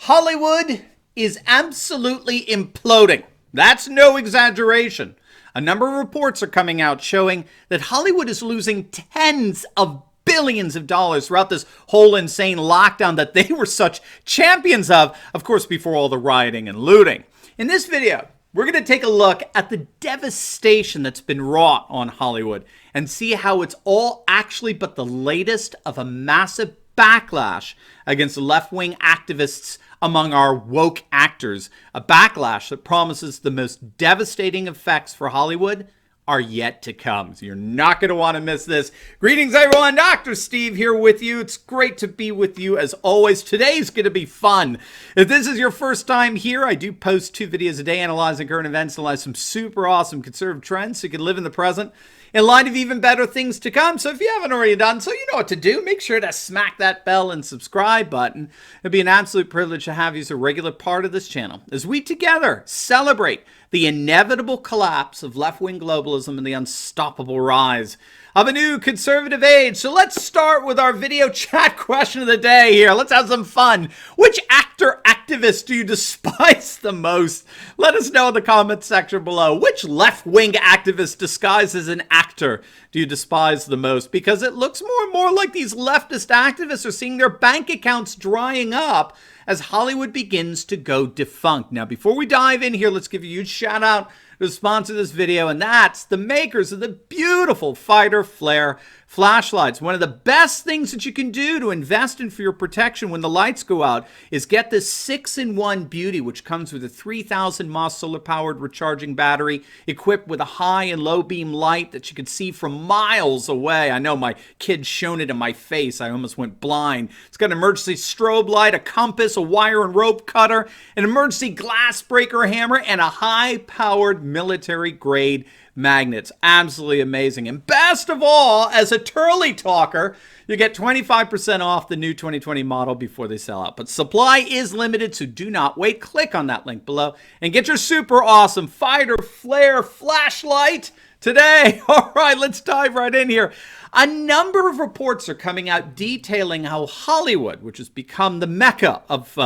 Hollywood is absolutely imploding. That's no exaggeration. A number of reports are coming out showing that Hollywood is losing tens of billions of dollars throughout this whole insane lockdown that they were such champions of course, before all the rioting and looting. In this video, we're going to take a look at the devastation that's been wrought on Hollywood and see how it's all actually but the latest of a massive backlash against left-wing activists among our woke actors. A backlash that promises the most devastating effects for Hollywood are yet to come. So you're not going to want to miss this. Greetings, everyone. Dr. Steve here with you. It's great to be with you as always. Today's going to be fun. If this is your first time here, I do post 2 videos a day analyzing current events, analyze some super awesome conservative trends so you can live in the present in light of even better things to come. So if you haven't already done so, you know what to do. Make sure to smack that bell and subscribe button. It'd be an absolute privilege to have you as a regular part of this channel as we together celebrate the inevitable collapse of left-wing globalism and the unstoppable rise of a new conservative age. So let's start with our video chat question of the day here. Let's have some fun. Which activist do you despise the most? Let us know in the comments section below. Which left-wing activist disguised as an actor do you despise the most? Because it looks more and more like these leftist activists are seeing their bank accounts drying up as Hollywood begins to go defunct. Now, before we dive in here, let's give a huge shout out to sponsor this video, and that's the makers of the beautiful Fighter Flare flashlights. One of the best things that you can do to invest in for your protection when the lights go out is get this 6-in-1 beauty, which comes with a 3,000 mAh solar-powered recharging battery equipped with a high and low beam light that you can see from miles away. I know my kid shone it in my face. I almost went blind. It's got an emergency strobe light, a compass, a wire and rope cutter, an emergency glass breaker hammer, and a high-powered military-grade magnets. Absolutely amazing. And best of all, as a Turley talker, you get 25% off the new 2020 model before they sell out. But supply is limited, so do not wait. Click on that link below and get your super awesome Fighter Flare flashlight today. All right, let's dive right in here. A number of reports are coming out detailing how Hollywood, which has become the mecca of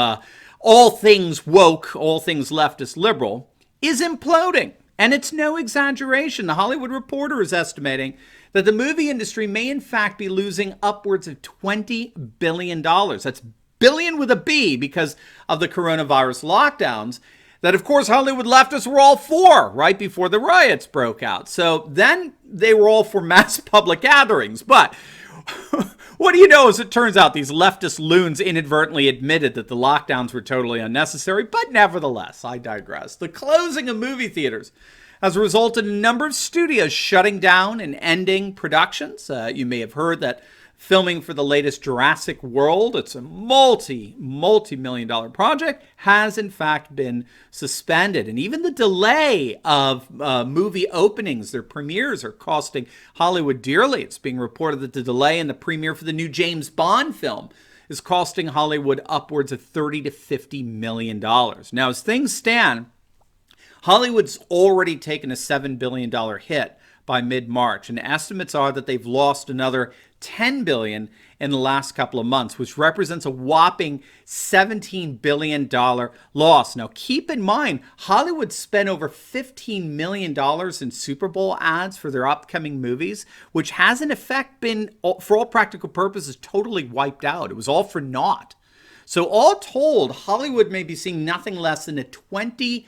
all things woke, all things leftist liberal, is imploding. And it's no exaggeration. The Hollywood Reporter is estimating that the movie industry may in fact be losing upwards of $20 billion. That's billion with a B because of the coronavirus lockdowns that, of course, Hollywood leftists were all for right before the riots broke out. So then they were all for mass public gatherings. But what do you know, as it turns out, these leftist loons inadvertently admitted that the lockdowns were totally unnecessary, but nevertheless, I digress. The closing of movie theaters has resulted in a number of studios shutting down and ending productions. You may have heard that filming for the latest Jurassic World, it's a multi-million dollar project, has in fact been suspended. And even the delay of movie openings, their premieres, are costing Hollywood dearly. It's being reported that the delay in the premiere for the new James Bond film is costing Hollywood upwards of $30 to $50 million. Now, as things stand, Hollywood's already taken a $7 billion hit by mid-March, and estimates are that they've lost another $10 billion in the last couple of months, which represents a whopping $17 billion loss. Now, keep in mind, Hollywood spent over $15 million in Super Bowl ads for their upcoming movies, which has in effect been, for all practical purposes, totally wiped out. It was all for naught. So all told, Hollywood may be seeing nothing less than a $20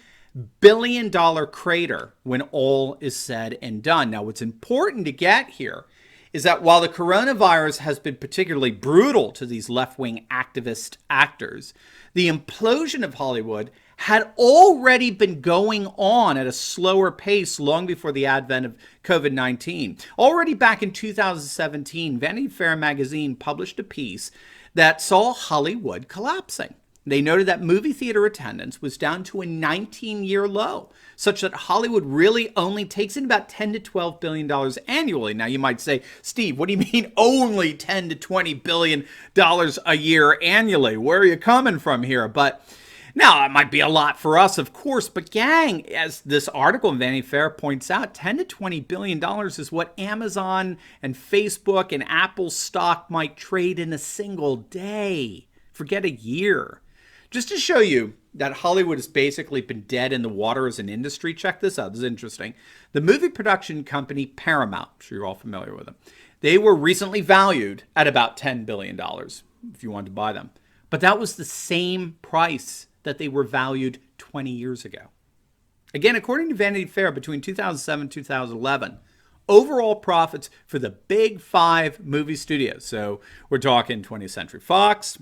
billion crater when all is said and done. Now, what's important to get here is that while the coronavirus has been particularly brutal to these left-wing activist actors, the implosion of Hollywood had already been going on at a slower pace long before the advent of COVID-19. Already back in 2017, Vanity Fair magazine published a piece that saw Hollywood collapsing. They noted that movie theater attendance was down to a 19-year low, such that Hollywood really only takes in about $10 to $12 billion annually. Now, you might say, Steve, what do you mean only $10 to $20 billion a year annually? Where are you coming from here? But now, it might be a lot for us, of course, but gang, as this article in Vanity Fair points out, $10 to $20 billion is what Amazon and Facebook and Apple stock might trade in a single day. Forget a year. Just to show you that Hollywood has basically been dead in the water as an industry, check this out. This is interesting. The movie production company Paramount, I'm sure you're all familiar with them, they were recently valued at about $10 billion if you wanted to buy them. But that was the same price that they were valued 20 years ago. Again, according to Vanity Fair, between 2007 and 2011, overall profits for the big 5 movie studios. So we're talking 20th Century Fox,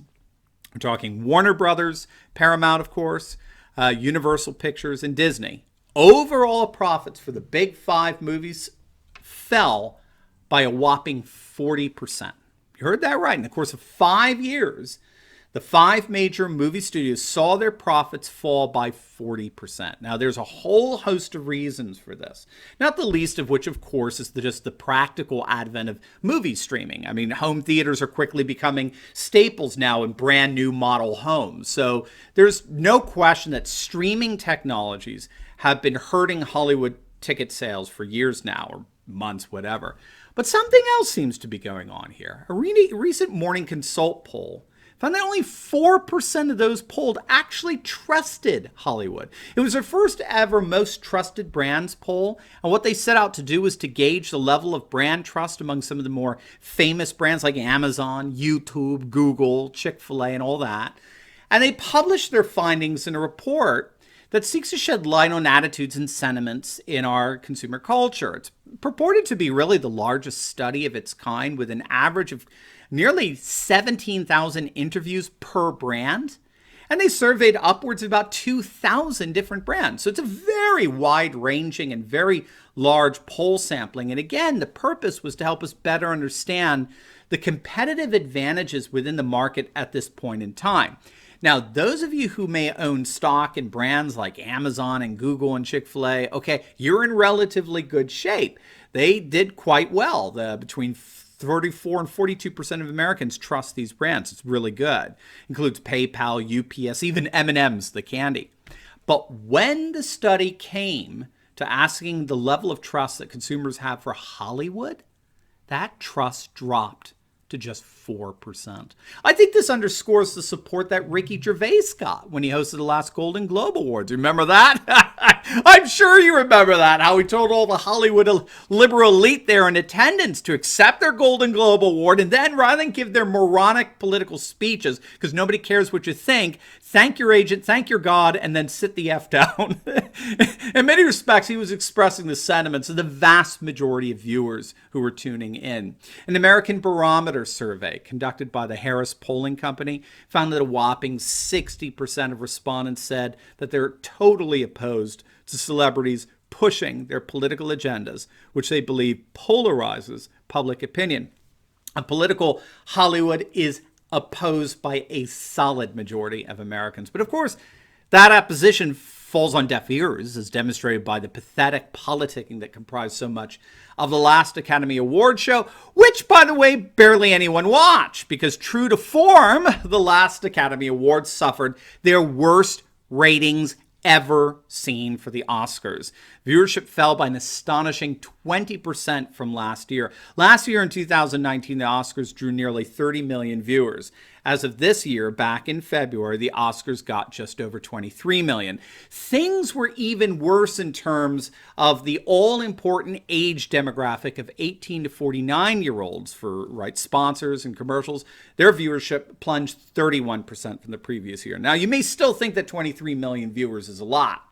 we're talking Warner Brothers, Paramount, of course, Universal Pictures, and Disney. Overall profits for the big 5 movies fell by a whopping 40%. You heard that right. In the course of 5 years, the 5 major movie studios saw their profits fall by 40%. Now, there's a whole host of reasons for this, not the least of which, of course, is just the practical advent of movie streaming. I mean, home theaters are quickly becoming staples now in brand new model homes. So there's no question that streaming technologies have been hurting Hollywood ticket sales for years now, or months, whatever. But something else seems to be going on here. A recent Morning Consult poll found that only 4% of those polled actually trusted Hollywood. It was their first ever most trusted brands poll, and what they set out to do was to gauge the level of brand trust among some of the more famous brands like Amazon, YouTube, Google, Chick-fil-A, and all that. And they published their findings in a report that seeks to shed light on attitudes and sentiments in our consumer culture. It's purported to be really the largest study of its kind, with an average of nearly 17,000 interviews per brand. And they surveyed upwards of about 2,000 different brands. So it's a very wide-ranging and very large poll sampling. And again, the purpose was to help us better understand the competitive advantages within the market at this point in time. Now, those of you who may own stock in brands like Amazon and Google and Chick-fil-A, okay, you're in relatively good shape. They did quite well. Between 34 and 42% of Americans trust these brands. It's really good. Includes PayPal, UPS, even M&M's, the candy. But when the study came to asking the level of trust that consumers have for Hollywood, that trust dropped to just 4%. I think this underscores the support that Ricky Gervais got when he hosted the last Golden Globe Awards. Remember that? I'm sure you remember that, how he told all the Hollywood liberal elite there in attendance to accept their Golden Globe Award, and then rather than give their moronic political speeches, because nobody cares what you think, thank your agent, thank your God, and then sit the F down. In many respects, he was expressing the sentiments of the vast majority of viewers who were tuning in. An American Barometer survey conducted by the Harris Polling Company found that a whopping 60% of respondents said that they're totally opposed to celebrities pushing their political agendas, which they believe polarizes public opinion. A political Hollywood is opposed by a solid majority of Americans. But of course, that opposition falls on deaf ears, as demonstrated by the pathetic politicking that comprised so much of the last Academy Award show, which, by the way, barely anyone watched, because true to form, the last Academy Awards suffered their worst ratings ever seen for the Oscars. Viewership fell by an astonishing 20% from last year. Last year in 2019, the Oscars drew nearly 30 million viewers. As of this year, back in February, the Oscars got just over 23 million. Things were even worse in terms of the all-important age demographic of 18 to 49-year-olds for sponsors and commercials. Their viewership plunged 31% from the previous year. Now, you may still think that 23 million viewers is a lot,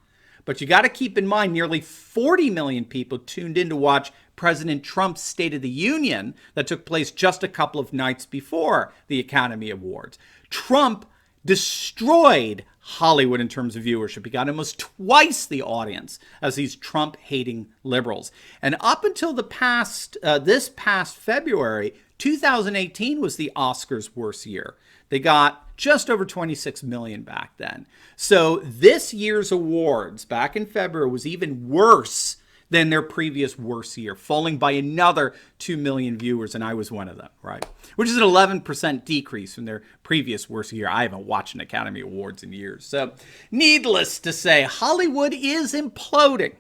but you got to keep in mind nearly 40 million people tuned in to watch President Trump's State of the Union that took place just a couple of nights before the Academy Awards. Trump destroyed Hollywood in terms of viewership. He got almost twice the audience as these Trump-hating liberals. And up until this past February, 2018 was the Oscars' worst year. They got just over 26 million back then. So this year's awards back in February was even worse than their previous worst year, falling by another 2 million viewers, and I was one of them, right? Which is an 11% decrease from their previous worst year. I haven't watched an Academy Awards in years. So needless to say, Hollywood is imploding.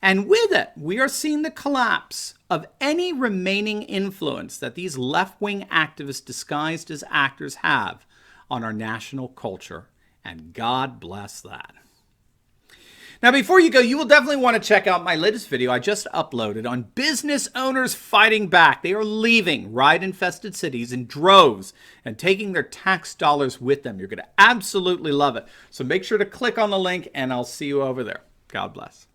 And with it, we are seeing the collapse of any remaining influence that these left-wing activists disguised as actors have on our national culture And God bless that. Now, before you go, you will definitely want to check out my latest video I just uploaded on business owners fighting back. They are leaving riot-infested cities in droves and taking their tax dollars with them. You're going to absolutely love it. So make sure to click on the link, and I'll see you over there. God bless.